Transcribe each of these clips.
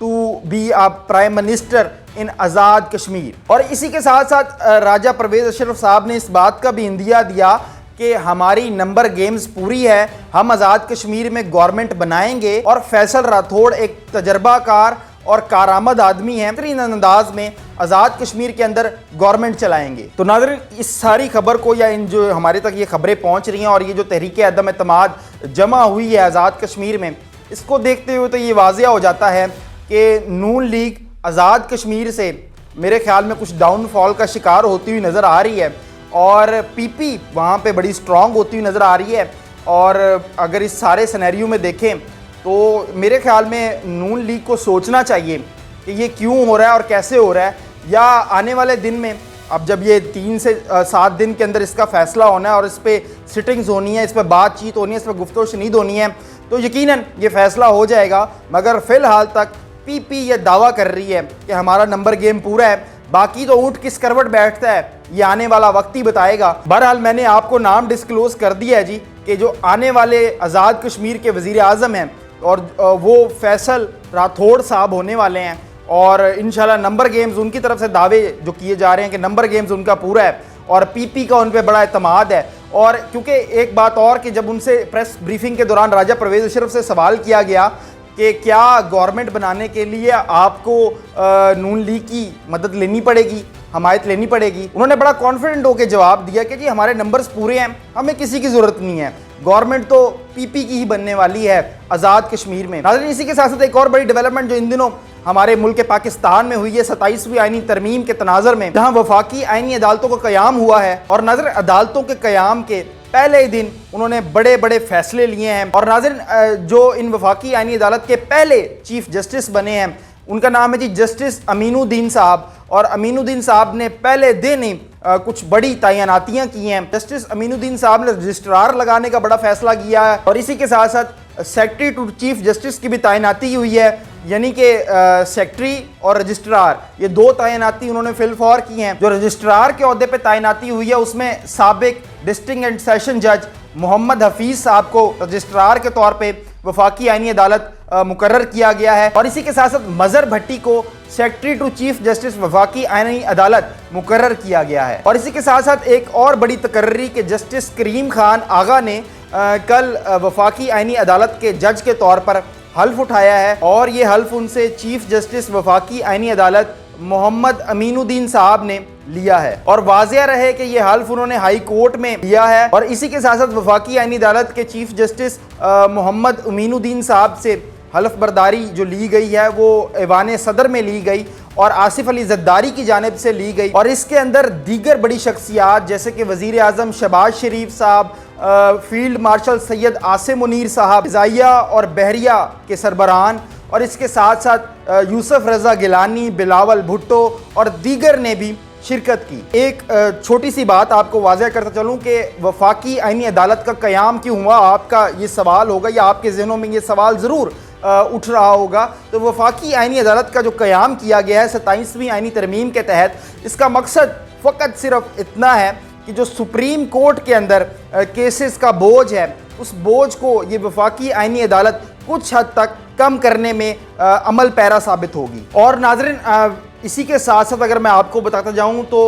to be a prime minister in Azad Kashmir. اور اسی کے ساتھ ساتھ راجہ پرویز اشرف صاحب نے اس بات کا بھی اندیا دیا کہ ہماری نمبر گیمز پوری ہے, ہم آزاد کشمیر میں گورنمنٹ بنائیں گے, اور فیصل راٹھوڑ ایک تجربہ کار اور کارآمد آدمی ہیں, بہترین انداز میں آزاد کشمیر کے اندر گورنمنٹ چلائیں گے. تو ناظرین, اس ساری خبر کو یا ان جو ہمارے تک یہ خبریں پہنچ رہی ہیں اور یہ جو تحریک عدم اعتماد جمع ہوئی ہے آزاد کشمیر میں, اس کو دیکھتے ہوئے تو یہ واضح ہو جاتا ہے کہ نون لیگ آزاد کشمیر سے میرے خیال میں کچھ ڈاؤن فال کا شکار ہوتی ہوئی نظر آ رہی ہے, اور پی پی وہاں پہ بڑی سٹرونگ ہوتی ہوئی نظر آ رہی ہے. اور اگر اس سارے سینیریو میں دیکھیں تو میرے خیال میں نون لیگ کو سوچنا چاہیے کہ یہ کیوں ہو رہا ہے اور کیسے ہو رہا ہے, یا آنے والے دن میں اب جب یہ 3 سے 7 دن کے اندر اس کا فیصلہ ہونا ہے اور اس پہ سٹنگز ہونی ہے, اس پہ بات چیت ہونی ہے, اس پہ گفتگو شنید ہونی ہے, تو یقیناً یہ فیصلہ ہو جائے گا. مگر فی الحال تک پی پی یہ دعویٰ کر رہی ہے کہ ہمارا نمبر گیم پورا ہے, باقی تو اونٹ کس کروٹ بیٹھتا ہے یہ آنے والا وقت ہی بتائے گا. بہرحال میں نے آپ کو نام ڈسکلوز کر دیا ہے جی, کہ جو آنے والے آزاد کشمیر کے وزیر اعظم ہیں اور وہ فیصل راٹھوڑ صاحب ہونے والے ہیں, اور انشاءاللہ نمبر گیمز ان کی طرف سے دعوے جو کیے جا رہے ہیں کہ نمبر گیمز ان کا پورا ہے, اور پی پی کا ان پہ بڑا اعتماد ہے. اور کیونکہ ایک بات اور کہ جب ان سے پریس بریفنگ کے دوران راجہ پرویز اشرف سے سوال کیا گیا کہ کیا گورنمنٹ بنانے کے لیے آپ کو نون لیگ کی مدد لینی پڑے گی, حمایت لینی پڑے گی, انہوں نے بڑا کانفیڈنٹ ہو کے جواب دیا کہ جی ہمارے نمبرز پورے ہیں, ہمیں کسی کی ضرورت نہیں ہے, گورنمنٹ تو پی پی کی ہی بننے والی ہے آزاد کشمیر میں. ناظرین, اسی کے ساتھ ساتھ ایک اور بڑی ڈیولپمنٹ جو ان دنوں ہمارے ملک پاکستان میں ہوئی ہے 27ویں آئینی ترمیم کے تناظر میں, جہاں وفاقی آئینی عدالتوں کا قیام ہوا ہے, اور ناظرین عدالتوں کے قیام کے پہلے ہی دن انہوں نے بڑے بڑے فیصلے لیے ہیں. اور ناظرین, جو ان وفاقی آئینی عدالت کے پہلے چیف جسٹس بنے ہیں ان کا نام ہے جی جسٹس امین الدین صاحب, اور امین الدین صاحب نے پہلے دن ہی کچھ بڑی تعیناتیاں کی ہیں. جسٹس امین الدین صاحب نے رجسٹرار لگانے کا بڑا فیصلہ کیا ہے, اور اسی کے ساتھ ساتھ سیکرٹری ٹو چیف جسٹس کی بھی تعیناتی ہوئی ہے, یعنی کہ سیکرٹری اور رجسٹرار یہ 2 تعیناتی انہوں نے فی الفور کی ہیں. جو رجسٹرار کے عہدے پہ تعیناتی ہوئی ہے اس میں سابق ڈسٹرکٹ اینڈ سیشن جج محمد حفیظ صاحب کو رجسٹرار کے طور پہ وفاقی آئینی عدالت مقرر کیا گیا ہے, اور اسی کے ساتھ ساتھ مظہر بھٹی کو سیکرٹری ٹو چیف جسٹس وفاقی آئینی عدالت مقرر کیا گیا ہے. اور اسی کے ساتھ ساتھ ایک اور بڑی تقرری کہ جسٹس کریم خان آغا نے کل وفاقی آئینی عدالت کے جج کے طور پر حلف اٹھایا ہے, اور یہ حلف ان سے چیف جسٹس وفاقی آئینی عدالت محمد امین الدین صاحب نے لیا ہے. اور واضح رہے کہ یہ حلف انہوں نے ہائی کورٹ میں لیا ہے, اور اسی کے ساتھ ساتھ وفاقی آئینی عدالت کے چیف جسٹس محمد امین الدین صاحب سے حلف برداری جو لی گئی ہے وہ ایوان صدر میں لی گئی اور آصف علی زرداری کی جانب سے لی گئی, اور اس کے اندر دیگر بڑی شخصیات جیسے کہ وزیر اعظم شہباز شریف صاحب, فیلڈ مارشل سید عاصم منیر صاحب, فضائیہ اور بحریہ کے سربراہان, اور اس کے ساتھ ساتھ یوسف رضا گیلانی, بلاول بھٹو اور دیگر نے بھی شرکت کی. ایک چھوٹی سی بات آپ کو واضح کرتا چلوں کہ وفاقی آئینی عدالت کا قیام کیوں ہوا, آپ کا یہ سوال ہوگا یا آپ کے ذہنوں میں یہ سوال ضرور اٹھ رہا ہوگا. تو وفاقی آئینی عدالت کا جو قیام کیا گیا ہے 27ویں آئینی ترمیم کے تحت, اس کا مقصد فقط صرف اتنا ہے کہ جو سپریم کورٹ کے اندر کیسز کا بوجھ ہے اس بوجھ کو یہ وفاقی آئینی عدالت کچھ حد تک کم کرنے میں عمل پیرا ثابت ہوگی. اور ناظرین, اسی کے ساتھ ساتھ اگر میں آپ کو بتاتا جاؤں تو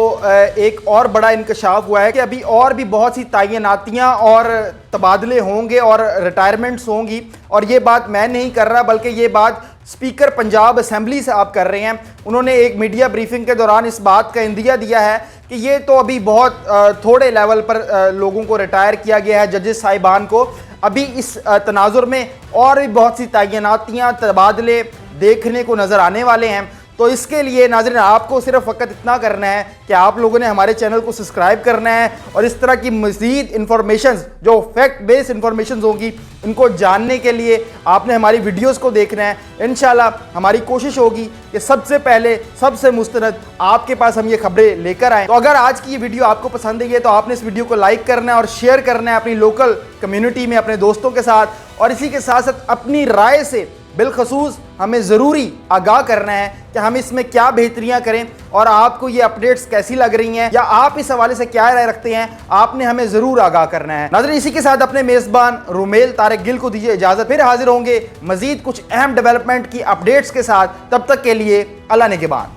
ایک اور بڑا انکشاف ہوا ہے کہ ابھی اور بھی بہت سی تعیناتیاں اور تبادلے ہوں گے اور ریٹائرمنٹس ہوں گی, اور یہ بات میں نہیں کر رہا بلکہ یہ بات اسپیکر پنجاب اسمبلی سے آپ کر رہے ہیں. انہوں نے ایک میڈیا بریفنگ کے دوران اس بات کا اندیا دیا ہے کہ یہ تو ابھی بہت تھوڑے لیول پر لوگوں کو ریٹائر کیا گیا ہے, ججز صاحبان کو, ابھی اس تناظر میں اور بھی بہت سی تعیناتیاں تبادلے دیکھنے کو نظر آنے والے ہیں. تو اس کے لیے ناظرین آپ کو صرف فقط اتنا کرنا ہے کہ آپ لوگوں نے ہمارے چینل کو سبسکرائب کرنا ہے, اور اس طرح کی مزید انفارمیشنز جو فیکٹ بیس انفارمیشنز ہوں گی ان کو جاننے کے لیے آپ نے ہماری ویڈیوز کو دیکھنا ہے. انشاءاللہ ہماری کوشش ہوگی کہ سب سے پہلے سب سے مستند آپ کے پاس ہم یہ خبریں لے کر آئیں. تو اگر آج کی یہ ویڈیو آپ کو پسند آئی ہے تو آپ نے اس ویڈیو کو لائک کرنا ہے اور شیئر کرنا ہے اپنی لوکل کمیونٹی میں اپنے دوستوں کے ساتھ, اور اسی کے ساتھ ساتھ اپنی رائے سے بالخصوص ہمیں ضروری آگاہ کرنا ہے کہ ہم اس میں کیا بہتریاں کریں اور آپ کو یہ اپڈیٹس کیسی لگ رہی ہیں یا آپ اس حوالے سے کیا رائے رکھتے ہیں، آپ نے ہمیں ضرور آگاہ کرنا ہے۔ ناظرین، اسی کے ساتھ اپنے میزبان رومیل طارق گل کو دیجیے اجازت، پھر حاضر ہوں گے مزید کچھ اہم ڈیولپمنٹ کی اپڈیٹس کے ساتھ۔ تب تک کے لیے اللہ نگہبان۔